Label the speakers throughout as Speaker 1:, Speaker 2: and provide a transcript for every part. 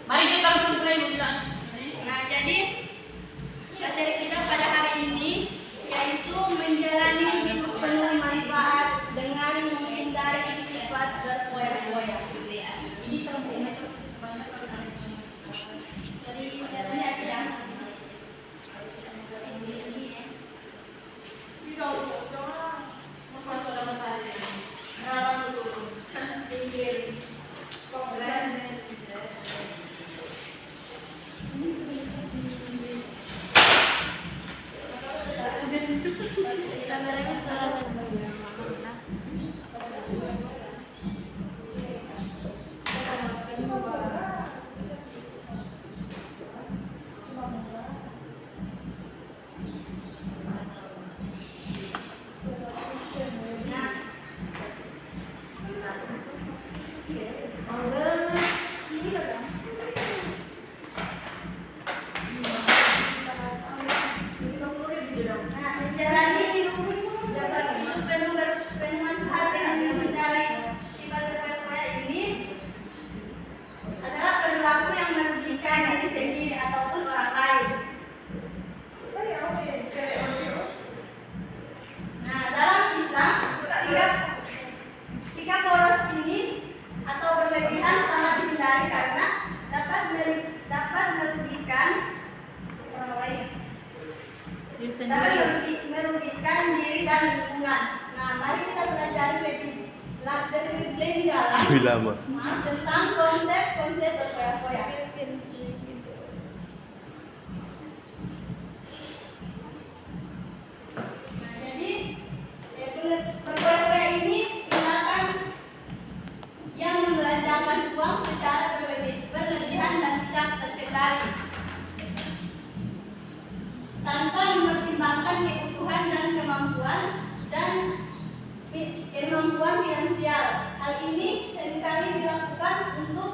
Speaker 1: Mari kita langsung mulai bilang.
Speaker 2: Nah, jadi materi kita pada hari ini yaitu menjalani hidup penuh manfaat dengan menghindari sifat berfoya-foya.
Speaker 1: Ini perempuan.
Speaker 2: Jadi ini ya. Menjalani hidup penuh bermanfaat dengan menghindari sifat berfoya-foya ini adalah perilaku yang merugikan diri sendiri ataupun orang lain. Nah, dalam Islam, sikap boros ini atau berlebihan sangat dihindari karena dapat merugikan orang lain. Dapat merugikan diri dan lingkungan. Nah, mari kita belajar lebih dalam tentang konsep berfoya-foya. Nah, jadi berfoya-foya ini tindakan yang membelanjakan uang secara berlebihan dan tidak terkendali, tanpa mempertimbangkan kebutuhan dan kemampuan finansial. Hal ini seringkali dilakukan untuk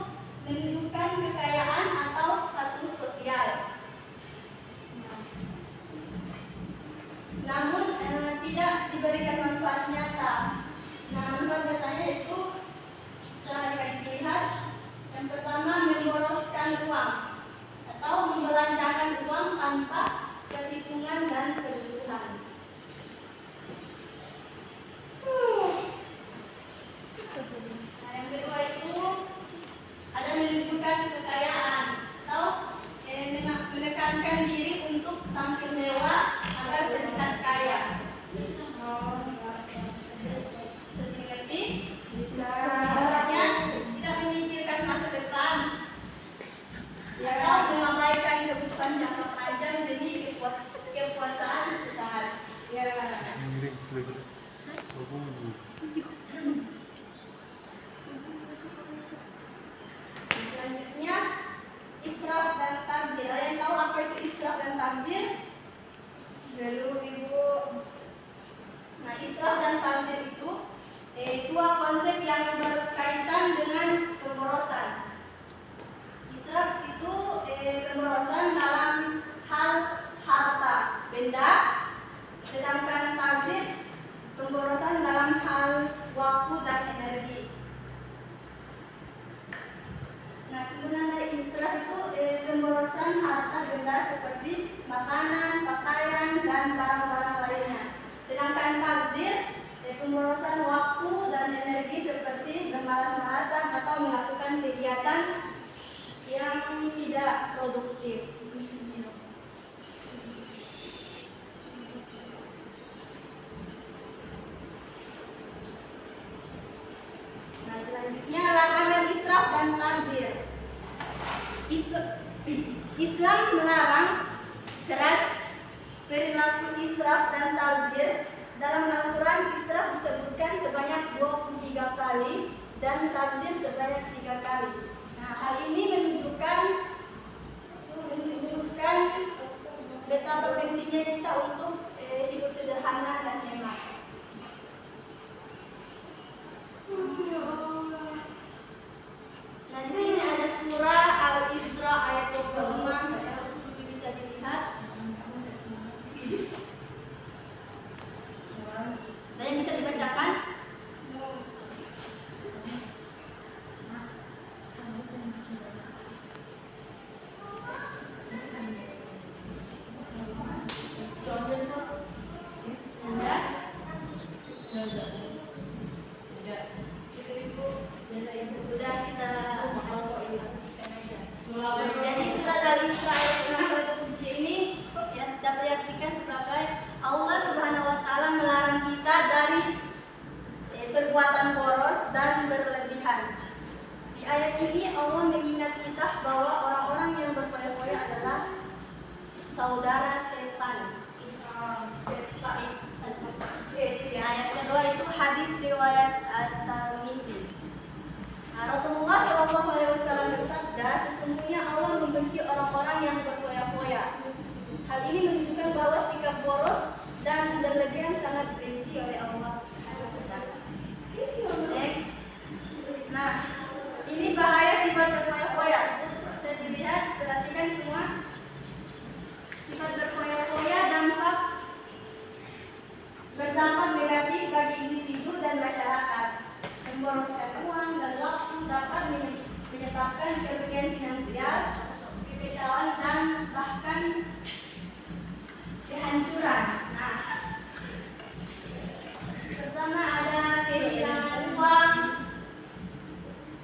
Speaker 2: menunjukkan kekayaan atau status sosial. Namun tidak diberikan manfaat nyata. Nah, manfaat nyatanya itu sehari-hari dilihat. Yang pertama, memboroskan uang atau membelanjakan uang tanpa perhitungan dan kebutuhan. Nah, yang kedua itu ada menunjukkan kekayaan atau menekankan diri untuk tampil mewah agar terlihat kaya. Seperti misalnya tidak memikirkan masa depan atau mengabaikan kebutuhan jangka panjang demi kepuasaan sesaat. Selanjutnya, israf dan tabzir. Ada yang tahu apa itu israf dan tabzir? Belum, Ibu. Nah, israf dan tabzir itu dua konsep yang berkaitan dengan pemborosan. Israf itu pemborosan dalam hal harta benda, sedangkan tabzir pemborosan dalam hal waktu dan energi. Nah, kegunaan dari israf itu pemborosan harta benda seperti makanan, pakaian, dan barang-barang lainnya. Sedangkan tabzir pemborosan waktu dan energi seperti bermalas-malasan atau melakukan kegiatan yang tidak produktif. Nah, selanjutnya larangan israf dan tabzir. Islam melarang keras perilaku israf dan tabzir. Dalam Al-Quran, israf disebutkan sebanyak 23 kali dan tabzir sebanyak 3 kali. Nah, hal ini menunjukkan betapa pentingnya kita untuk hidup sederhana dan hemat. Nah, di sini ada surah Al-Isra ayat 26, ayat 7 bisa dilihat. Ada yang bisa dibacakan? Alkitab bahwa orang-orang yang berfoya-foya adalah saudara setan. Nah, yang kedua itu hadis riwayat At-Tirmidzi. Nah, Rasulullah SAW bersabda, sesungguhnya Allah membenci orang-orang yang berfoya-foya. Hal ini menunjukkan bahwa sikap boros dan berlebihan sangat dibenci oleh Allah. Next. Nah, ini bahaya sifat berfoya-foya. Bisa dilihat, perhatikan semua. Sifat berfoya-foya berdampak negatif bagi individu dan masyarakat. Memboroskan uang dan waktu dapat menyebabkan kerugian finansial, kekecewaan dan bahkan kehancuran. Nah, pertama ada kehilangan uang.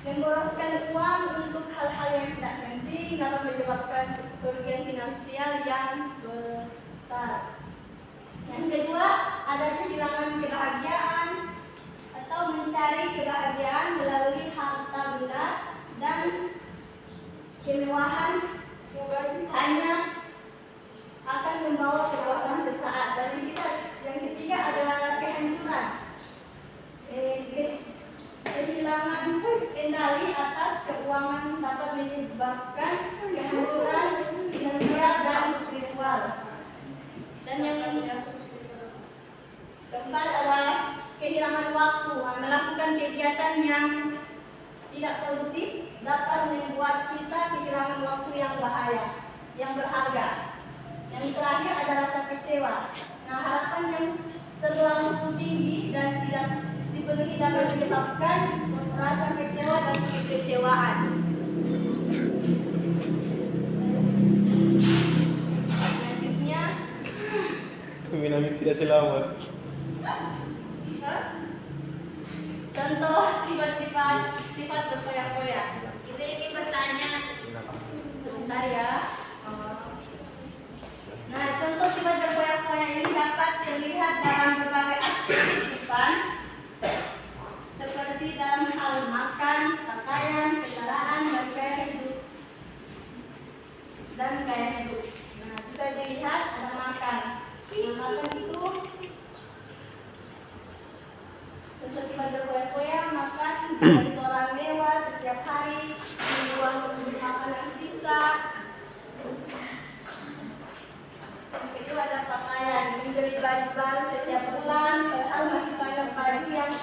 Speaker 2: Memboroskan uang untuk hal-hal yang tidak penting dapat menyebabkan kerugian finansial yang besar. Yang kedua, ada kehilangan kebahagiaan atau mencari kebahagiaan melalui harta benda dan kemewahan hanya akan membawa kepuasan sesaat. Dan yang ketiga adalah kehancuran. Kehilangan kendali atas keuangan dapat menyebabkan kehancuran finansial dan spiritual. Dan yang keempat adalah kehilangan waktu. Melakukan kegiatan yang tidak produktif dapat membuat kita kehilangan waktu yang berharga. Yang terakhir ada rasa kecewa. Nah, harapan yang terlalu tinggi dan tidak dipenuhi dapat menyebabkan rasa kecewa dan kekecewaan. Selanjutnya,
Speaker 3: Kami tidak selamat.
Speaker 2: contoh sifat berfoya-foya. Ini bertanya. Sebentar ya. Nah, contoh sifat berfoya-foya ini dapat terlihat dalam berbagai aspek kehidupan, seperti dalam hal makan, pakaian, kendaraan, dan gaya hidup. Nah, bisa dilihat ada makan. Makan itu contoh sifat berfoya-foya, makan di restoran mewah setiap hari, membuang makanan sisa. Yang kedua ada pakaian, membeli baju baru setiap bulan, padahal masih banyak baju yang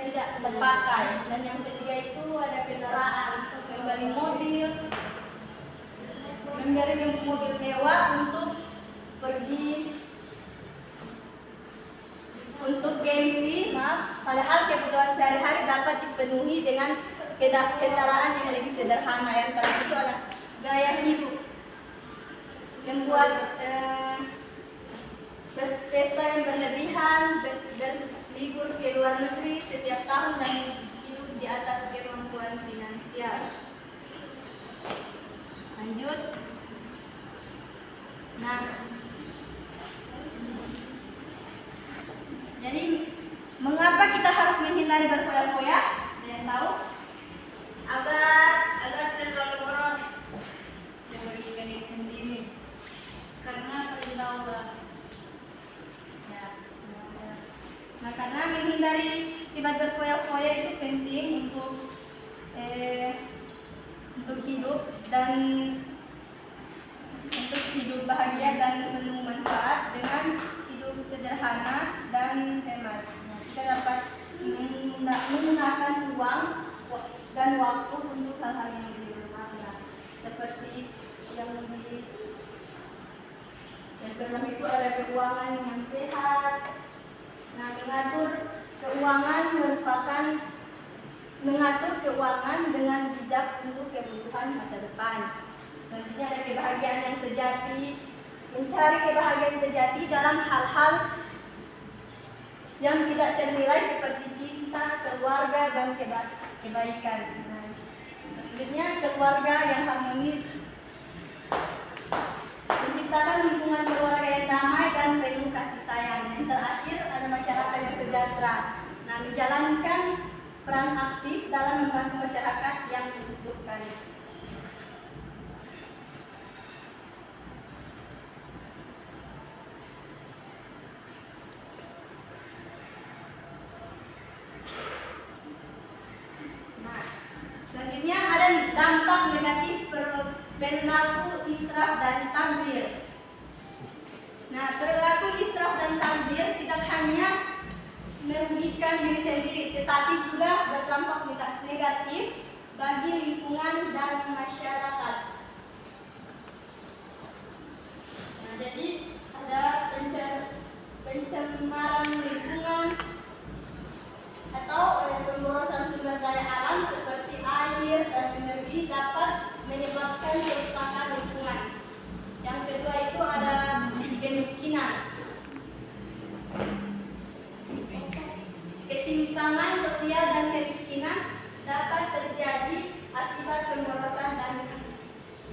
Speaker 2: tidak terpakai. Dan yang ketiga itu ada kendaraan, membeli mobil mewah untuk pergi untuk gengsi, padahal kebutuhan sehari-hari dapat dipenuhi dengan kendaraan yang lebih sederhana. Yang terakhir itu adalah gaya hidup, membuat pesta yang berlebihan, berlibur ke luar negeri setiap tahun dan hidup di atas kemampuan finansial. Lanjut. Nah, jadi mengapa kita harus menghindari berfoya-foya? Ada yang tahu? Agar tidak terlalu boros dan merugikan diri sendiri. Karena perintah Allah. Ya. Nah, karena menghindari sifat berfoya-foya itu penting untuk hidup dan untuk hidup bahagia dan penuh manfaat dengan hidup sederhana dan hemat. Nah, kita dapat menggunakan uang dan waktu untuk hal-hal yang lebih bermakna, seperti yang pertama itu ada keuangan yang sehat. Nah, mengatur keuangan dengan bijak untuk kebutuhan masa depan. Selanjutnya ada kebahagiaan yang sejati, mencari kebahagiaan sejati dalam hal-hal yang tidak ternilai seperti cinta, keluarga, dan kebaikan. Nah, selanjutnya keluarga yang harmonis, menciptakan lingkungan keluarga yang damai dan penuh kasih sayang. Yang terakhir ada masyarakat yang sejahtera. Nah, menjalankan peran aktif dalam membantu masyarakat yang membutuhkan. Nah, selanjutnya ada dampak negatif perilaku israf dan tabzir. Nah, perilaku israf dan tabzir tidak hanya merugikan diri sendiri, tetapi juga berdampak negatif bagi lingkungan dan masyarakat. Nah, jadi ada pencemaran lingkungan atau pemborosan sumber daya alam seperti air dan energi dapat menyebabkan kerusakan lingkungan. Yang kedua itu ada kemiskinan. Ketimpangan sosial dan kemiskinan dapat terjadi akibat pemborosan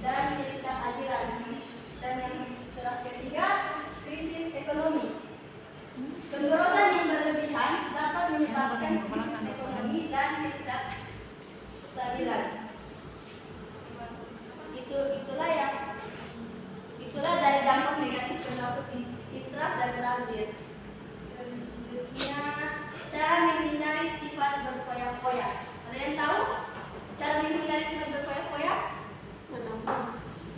Speaker 2: dan ketidakadilan. Dan yang ketiga, krisis ekonomi. Pemborosan yang berlebihan dapat menyebabkan krisis ekonomi dan ketidakstabilan. Itulah dari dampak negatif perilaku israf dan tabzir. Selanjutnya, cara menghindari sifat berfoya-foya. Ada yang tahu cara menghindari sifat berfoya-foya?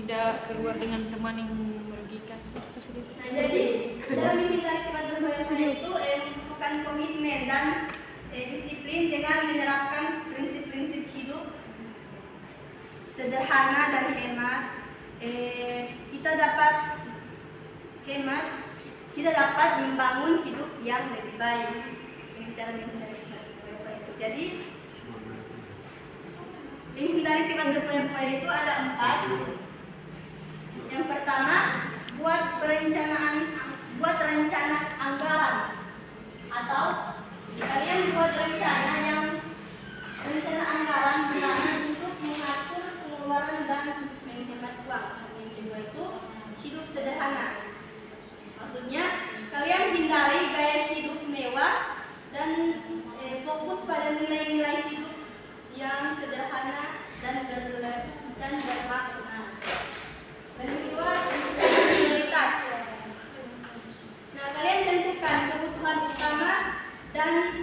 Speaker 1: Tidak keluar dengan teman yang merugikan.
Speaker 2: Nah, jadi cara menghindari sifat berfoya-foya itu membutuhkan komitmen dan disiplin dengan menerapkan prinsip-prinsip hidup sederhana dan hemat. Kita dapat membangun hidup yang lebih baik dengan cara menghindari sifat berfoya-foya itu. Jadi menghindari sifat berfoya-foya itu ada 4. Yang pertama, buat rencana anggaran, atau kalian buat rencana anggaran bulanan untuk mengatur pengeluaran dan menghemat uang. Yang kedua itu hidup sederhana. Maksudnya kalian hindari gaya hidup mewah dan fokus pada nilai-nilai hidup yang sederhana dan bermakna. Dan kedua, prioritas. Nah, kalian tentukan kebutuhan utama dan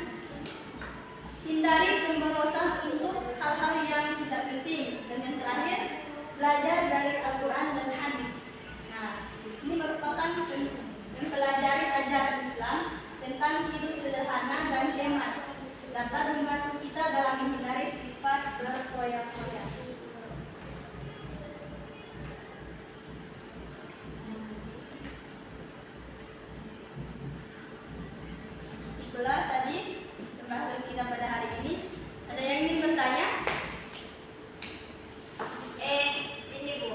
Speaker 2: hindari pemborosan untuk hal-hal yang tidak penting. Dan yang terakhir, belajar dari Al-Quran dan hadis. Nah, ini merupakan mempelajari ajaran Islam tentang hidup sederhana dan hemat, dapat membantu kita dalam menghindari sifat berfoya-foya. Itulah tadi pembahasan kita pada hari ini. Ada yang ingin bertanya?
Speaker 4: Ini Bu.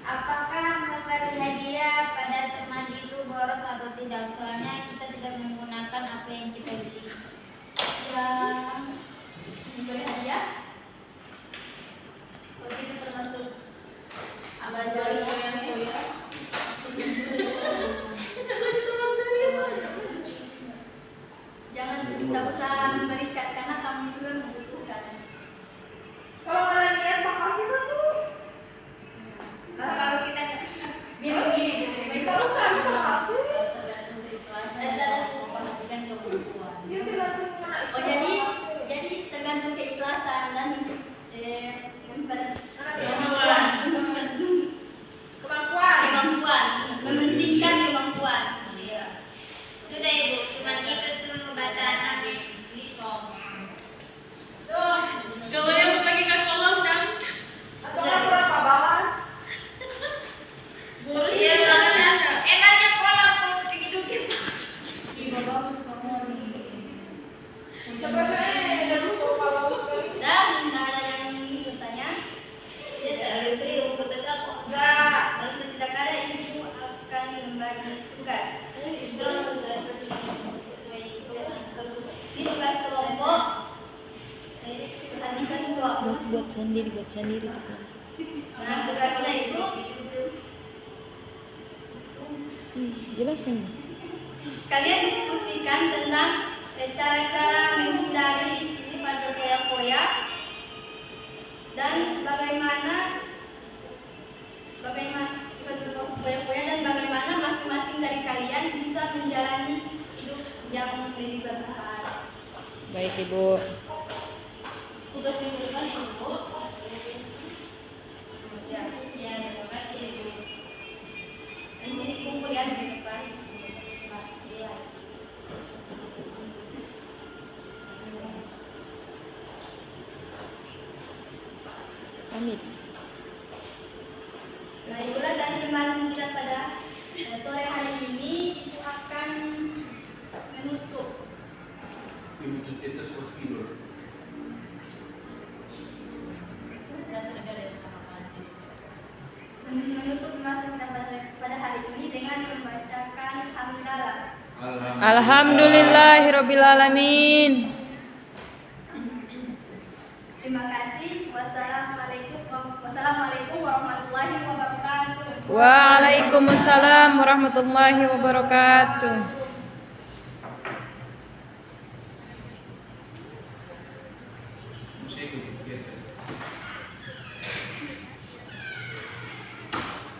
Speaker 4: Apakah memberi hadiah pada teman itu boros atau tidak? Soalnya kita tidak menggunakan apa yang kita beli.
Speaker 2: Yang memberi hadiah? Kalau itu termasuk amal jariah yang foya. Jangan, tidak usah memberikan karena kamu juga membutuhkan.
Speaker 1: Kalau kalian niat makasih kan Bu.
Speaker 4: Kalau kita
Speaker 2: Biar begini,
Speaker 1: Kalau kalian makasih.
Speaker 2: tergantung keikhlasan dan memperhatikan kebutuhan.
Speaker 1: Ya tergantung mana itu.
Speaker 2: Oh, jadi tergantung keikhlasan dan kemampuan, mementingkan kemampuan.
Speaker 4: Iya. Sudah Ibu, cuman itu tuh batasan.
Speaker 1: Kalau yang membagikan kolom dan
Speaker 4: Atau
Speaker 1: berapa balas?
Speaker 4: Iya, banyak kolam tuh dikit-dikit.
Speaker 2: Iya, bagus kamu nih.
Speaker 1: Sebenarnya ada kalau sekali.
Speaker 2: Dan tidak ada yang ingin bertanya.
Speaker 4: Ya, terlalu serius betul kok.
Speaker 1: Enggak.
Speaker 2: Kalau tidak ada, ibu akan membagi tugas. Ini tugas kelompok. Perhatikan kelompok.
Speaker 1: Buat sendiri tuh.
Speaker 2: Nah, tugasnya itu
Speaker 1: Jelaskan.
Speaker 2: Kalian diskusikan tentang cara-cara menghindari sifat berfoya-foya dan bagaimana sifat berfoya-foya dan bagaimana masing-masing dari kalian bisa menjalani hidup yang lebih bermanfaat.
Speaker 5: Baik Ibu.
Speaker 4: Tugas minggu depan ya Bu.
Speaker 2: Ya,
Speaker 4: Ya, terima kasih Ibu.
Speaker 2: nanti kumpul ya di depan.
Speaker 5: Pamit.
Speaker 2: Nah, itulah dan firman kita pada sore hari ini itu akan menutup menutup pembahasan kita pada hari ini dengan membacakan hamdalah.
Speaker 5: Alhamdulillahirobbilalamin.
Speaker 2: Terima kasih. Wassalamualaikum warahmatullahi wabarakatuh.
Speaker 5: Waalaikumsalam warahmatullahi wabarakatuh.